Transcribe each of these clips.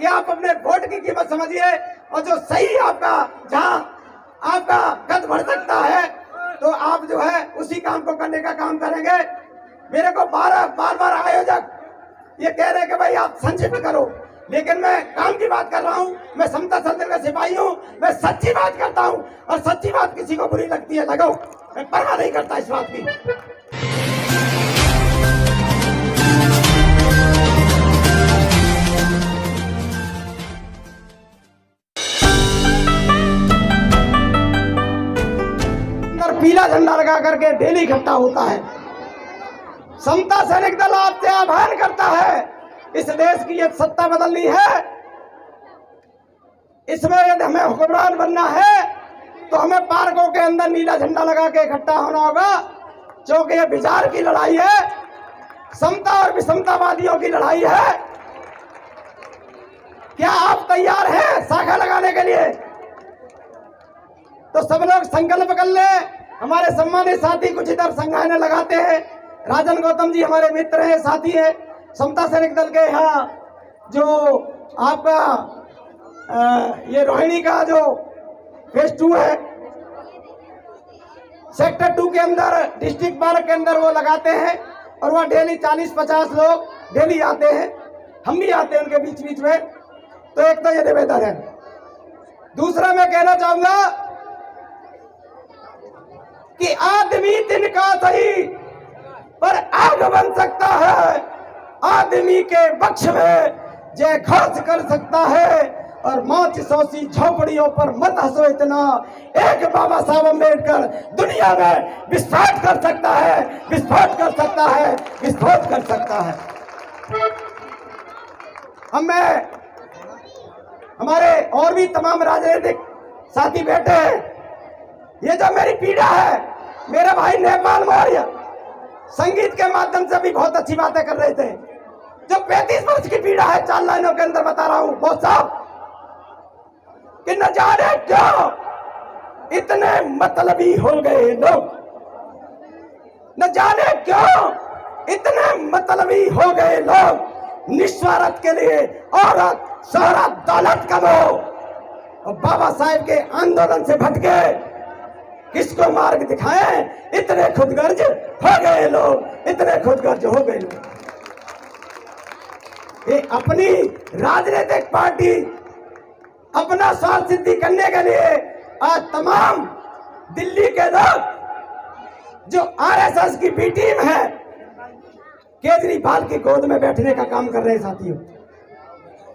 कि आप अपने वोट की कीमत समझिए और जो सही आपका जहां आपका कद बढ़ सकता है तो आप जो है उसी काम को करने का काम करेंगे। मेरे को बार बार आयोजक ये कह रहे हैं कि भाई आप संक्षिप्त करो, लेकिन मैं काम की बात कर रहा हूँ। मैं समता सदन का सिपाही हूँ, मैं सच्ची बात करता हूँ और सच्ची बात किसी को बुरी लगती है लगाओ, मैं परवाह नहीं करता इस बात की। पीला झंडा लगा करके डेली इकट्ठा होता है। समता सैनिक दल आपसे आह्वान करता है, इस देश की ये सत्ता बदलनी है, इसमें यदि हमें हुक्मरान बनना है तो हमें पार्कों के अंदर नीला झंडा लगा के इकट्ठा होना होगा, क्योंकि ये विचार की लड़ाई है, समता और विषमतावादियों की लड़ाई है। क्या आप तैयार हैं शाखा लगाने के लिए? तो सब लोग संकल्प कर ले। हमारे सम्मानित साथी कुछ इधर संज्ञाने लगाते हैं। राजन गौतम जी हमारे मित्र हैं, साथी हैं समता सैनिक दल के। यहाँ जो आपका ये रोहिणी का जो फेज 2 है, सेक्टर 2 के अंदर डिस्ट्रिक्ट पार्क के अंदर वो लगाते हैं और वहाँ डेली 40-50 लोग डेली आते हैं, हम भी आते हैं उनके बीच बीच में। तो एक तो ये निवेदन है। दूसरा मैं कहना चाहूंगा कि आदमी तिनका सही पर आग बन सकता है, आदमी के बक्ष में जय खर्च कर सकता है और मौत सौसी झोपड़ियों पर मत हंसो इतना, एक बाबा साहब अम्बेडकर दुनिया में विस्फोट कर सकता है, विस्फोट कर सकता है, विस्फोट कर सकता है। हमारे और भी तमाम राजनीतिक साथी बैठे हैं। ये जो मेरी पीड़ा है, मेरा भाई नेपाल मौर्य संगीत के माध्यम से भी बहुत अच्छी बातें कर रहे थे। जो 35 वर्ष की पीड़ा है 4 लाइनों के अंदर बता रहा हूं बहुत साहब, कि न जाने क्यों इतने मतलबी हो गए लोग, न जाने क्यों इतने मतलबी हो गए लोग, निस्वार्थ के लिए औरत शोहरत दौलत कमाओ और बाबा साहेब के आंदोलन से भटके किसको मार्ग दिखाएं, इतने खुदगर्ज हो गए लोग, इतने खुदगर्ज हो गए लोग। ये अपनी राजनीतिक पार्टी अपना स्वार्थ सिद्धि करने के लिए आज तमाम दिल्ली के लोग जो आरएसएस की बी टीम है, केजरीवाल की गोद में बैठने का काम कर रहे हैं। साथियों,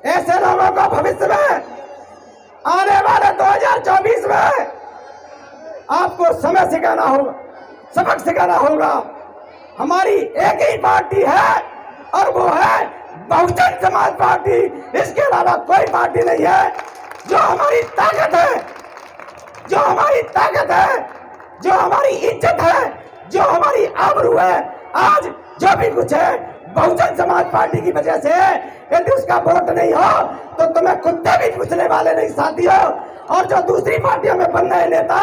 ऐसे लोगों को भविष्य में आने वाले 2024 में आपको समय सिखाना होगा, सबक सिखाना होगा। हमारी एक ही पार्टी है और वो है बहुजन समाज पार्टी, इसके अलावा कोई पार्टी नहीं है। जो हमारी ताकत है, जो हमारी ताकत है, जो हमारी इज्जत है, जो हमारी आबरू है, आज जो भी कुछ है बहुजन समाज पार्टी की वजह से। यदि उसका वोट नहीं हो तो तुम्हें कुत्ते भी पूछने वाले नहीं साथियों। और जो दूसरी पार्टियों में बन रहे नेता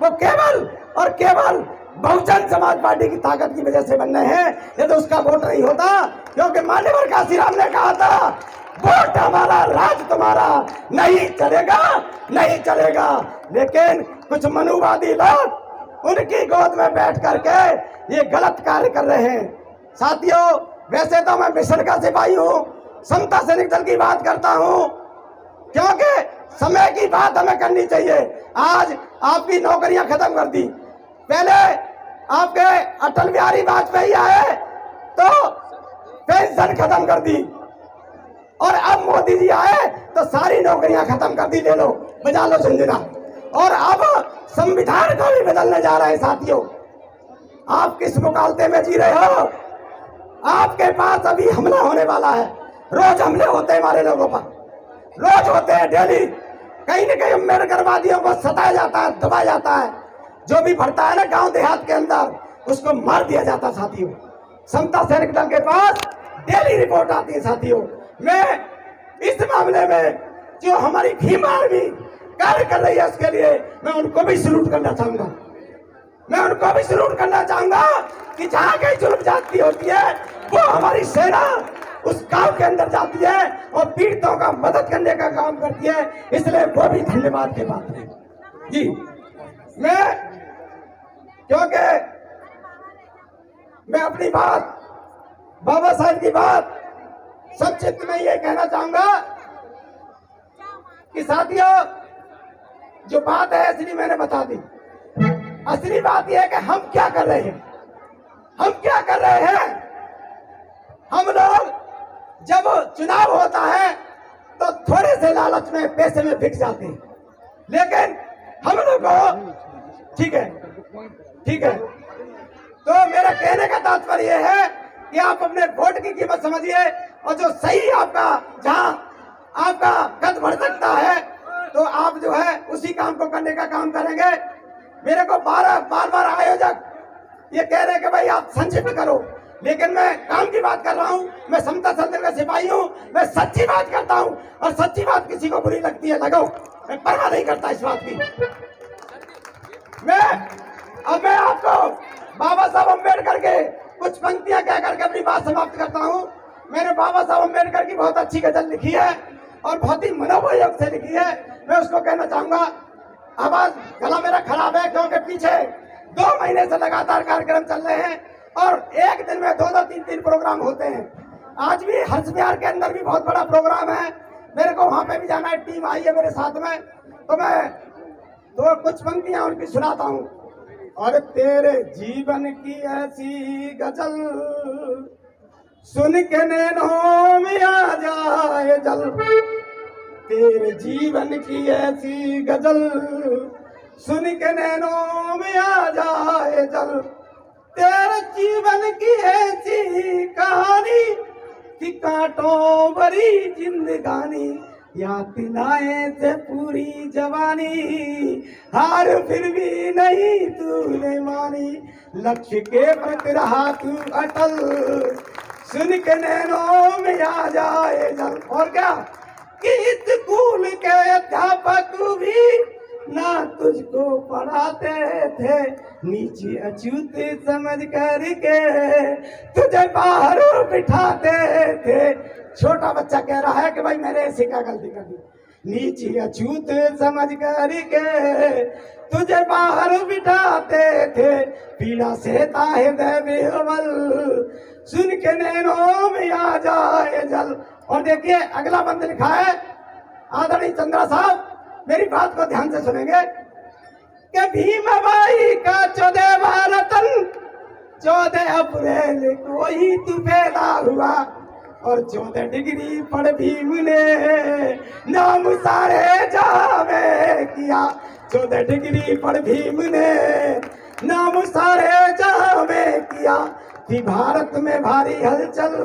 वो केवल और केवल बहुजन समाज पार्टी की ताकत की वजह से बन रहे हैं। यदि उसका वोट नहीं होता, क्योंकि मान्यवर काशीराम ने कहा था वोट हमारा राज तुम्हारा, नहीं चलेगा, नहीं चलेगा। लेकिन कुछ मनुवादी लोग उनकी गोद में बैठ करके ये गलत कार्य कर रहे हैं। साथियों, वैसे तो मैं मिशन का सिपाही हूँ, समता सैनिक दल की बात करता हूँ, क्योंकि समय की बात हमें करनी चाहिए। आज आपकी नौकरियां खत्म कर दी, पहले आपके अटल बिहारी वाजपेयी आए तो पेंशन खत्म कर दी, और अब मोदी जी आए तो सारी नौकरियां खत्म कर दी। ले लो, बजा लो झंझना। और अब संविधान को भी बदलने जा रहे हैं। साथियों, आप किस मुकालते में जी रहे हो? आपके पास अभी हमला होने वाला है। रोज हमले होते हैं हमारे लोगों पर, रोज होते हैं, डेली कहीं न कहीं अम्बेडकरवादियों को सताया जाता है, दबाया जाता है। जो भी भरता है ना गांव देहात के अंदर, उसको मार दिया जाता है। साथियों, समता सैनिक दल के पास डेली रिपोर्ट आती है। साथियों, मैं इस मामले में जो हमारी भीम आर्मी कार्य कर रही है, उसके लिए मैं उनको भी सैल्यूट करना चाहूंगा। मैं उनको भी सलूट करना चाहूंगा कि जहां कहीं जुल्म जाती होती है वो हमारी सेना उस गांव के अंदर जाती है और पीड़ितों का मदद करने का काम करती है, इसलिए वो भी धन्यवाद के पात्र है जी। मैं क्योंकि मैं अपनी बात, बाबा साहब की बात संक्षिप्त में ये कहना चाहूंगा कि साथियों, जो बात है असली मैंने बता दी। असली बात यह है कि हम क्या कर रहे हैं, हम क्या कर रहे हैं। हम लोग जब चुनाव होता है तो थोड़े से लालच में पैसे में बिक जाते हैं, लेकिन हम लोग को ठीक है। तो मेरा कहने का तात्पर्य यह है कि आप अपने वोट की कीमत समझिए और जो सही आपका, जहां आपका कद बढ़ सकता है तो आप जो है उसी काम को करने का काम करेंगे। मेरे को बार बार आयोजक ये कह रहे हैं कि भाई आप संक्षिप्त करो, लेकिन मैं काम की बात कर रहा हूं। मैं समता सदन का सिपाही हूं, मैं सच्ची बात करता हूं और सच्ची बात किसी को बुरी लगती है लगो, मैं परवाह नहीं करता इस बात की। मैं आपको बाबा साहब अम्बेडकर के कुछ पंक्तियां कह करके अपनी बात समाप्त करता हूं। मैंने बाबा साहब अम्बेडकर की बहुत अच्छी गजल लिखी है और बहुत ही मनोयोग से लिखी है। मैं उसको कहना चाहूंगा, आवाज गला मेरा खराब है क्योंकि पीछे 2 महीने से लगातार कार्यक्रम चल रहे हैं और एक दिन में 2-2, 3-3 प्रोग्राम होते हैं। आज भी हर्ष विहार के अंदर भी बहुत बड़ा प्रोग्राम है, मेरे को वहां पे भी जाना है, टीम आई है मेरे साथ में, तो मैं कुछ पंक्तियां उनकी सुनाता हूँ। और तेरे जीवन की ऐसी गजल सुन के नैनों में आ जाए जल, तेरे जीवन की ऐसी गजल सुन के नैनों में आ जाए जल, तेरे जीवन की ऐसी कहानी कि कांटों भरी जिंदगानी, याद दिलाए से पूरी जवानी, हार फिर भी नहीं तूने मानी, लक्ष्य के प्रति रहा तू अटल, सुन के नैनों में आ जाए जल। और क्या कि स्कूल के अध्यापक भी ना तुझको पढ़ाते थे, नीचे अछूत समझ करके तुझे बाहर बिठाते थे। छोटा बच्चा कह रहा है कि भाई मैंने ऐसी क्या गलती कर दी, नीचे अछूत समझ करके तुझे बाहर बिठाते थे, पीड़ा सहता हृदय बेअमल, सुन के नैनों में आ जाए जल। और देखिए अगला बंद लिखा है आदरणीय चंद्रा साहब, मेरी बात को ध्यान से सुनेंगे कि भीमाबाई का 14वां रतन 14 अप्रैल को ही तू पैदा हुआ और 14 डिग्री पढ़ भीम ने नाम सारे जहां में किया, 14 डिग्री पढ़ भीम ने नाम सारे जहां में किया, कि भारत में भारी हलचल,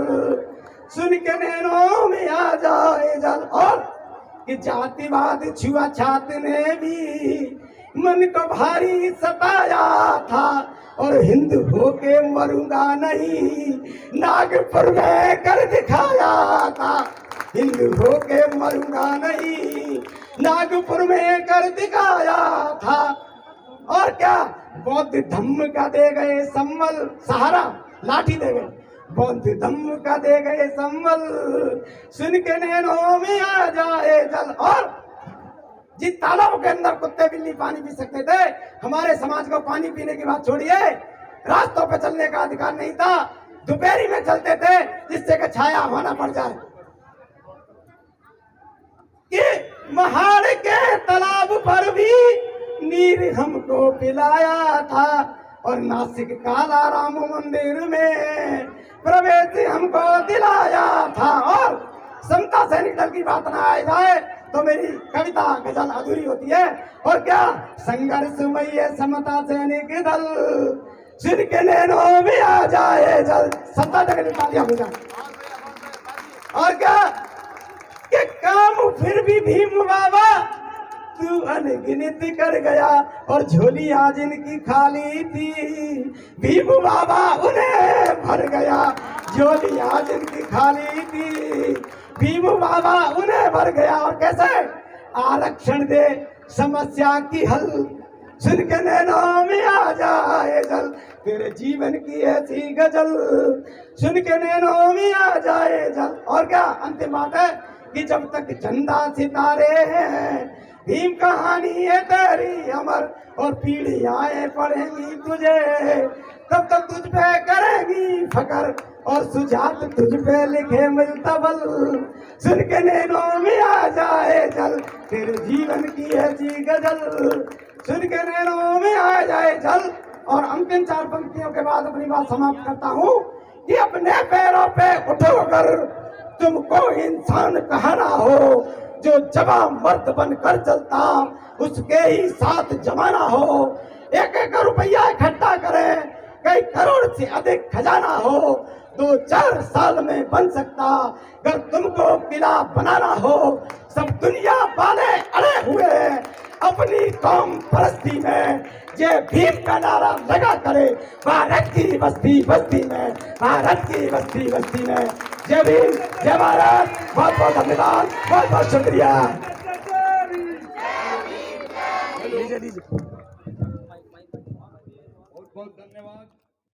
सुन के नैनों में आ जाए जल। और कि जातिवाद छुआछात ने भी मन को भारी सताया था और हिंदू होके मरूंगा नहीं, नागपुर में कर दिखाया था, हिंदू होके मरूंगा नहीं, नागपुर में कर दिखाया था। और क्या बौद्ध धम्म का दे गए संबल, सहारा लाठी दे गए, बौद्ध धम्म का दे गए संबल, सुन के नैनों में आ जाए जल। और जिन तालाबों के अंदर कुत्ते बिल्ली पानी पी सकते थे, हमारे समाज को पानी पीने की बात छोड़िए, रास्तों पे चलने का अधिकार नहीं था, दोपहरी में चलते थे जिससे कि छाया होना पड़ जाए। कि महाड़ के तालाब पर भी नीर हमको पिलाया था और नासिक काला राम मंदिर में प्रवेश हमको दिलाया था। और समता सैनिक दल की बात ना आ जाए तो मेरी कविता गजल अधूरी होती है। और क्या संघर्षमय समता सैनिक दल, सिर के नैनों में आ जाए जल, समता जगह तालियां हो जाए। और क्या कि काम फिर भी भीम बाबा तू अनगिनत कर गया और झोली आज इनकी खाली थी, भीम बाबा उन्हें भर गया, झोली आज इनकी खाली थी, भीम बाबा उन्हें भर गया। और कैसे आरक्षण दे समस्या की हल, सुन के नैनों में आ जाए जल, तेरे जीवन की ऐसी गजल, सुन के नैनों में आ जाए जल। और क्या अंतिम बात है कि जब तक झंडा सितारे हैं, भीम कहानी है तेरी अमर, और पीढ़ियां पढ़ेंगी तुझे, तब तक तुझ पे करेंगी फकर, और सुजात तुझ पे लिखे मुल्तबल। सुन के नैनों में आ जाए जल, तेरे जीवन की ऐसी गजल, सुन के नैनों में आ जाए जल। और अंतिम 4 पंक्तियों के बाद अपनी बात समाप्त करता हूँ कि अपने पैरों पे उठोकर तुमको इंसान कहना हो, जो जवान मर्द बनकर चलता उसके ही साथ जमाना हो। 1-1 रुपया इकट्ठा करें, कई करोड़ से अधिक खजाना हो, 2-4 साल में बन सकता अगर तुमको किला बनाना हो। सब दुनिया वाले अड़े हुए हैं अपनी कौम परस्ती में, ये भीम का नारा लगा करे भारत की बस्ती बस्ती में, भारत की बस्ती बस्ती में। जय भीम, जय भारत। बहुत बहुत धन्यवाद, बहुत बहुत शुक्रिया। बहुत बहुत धन्यवाद।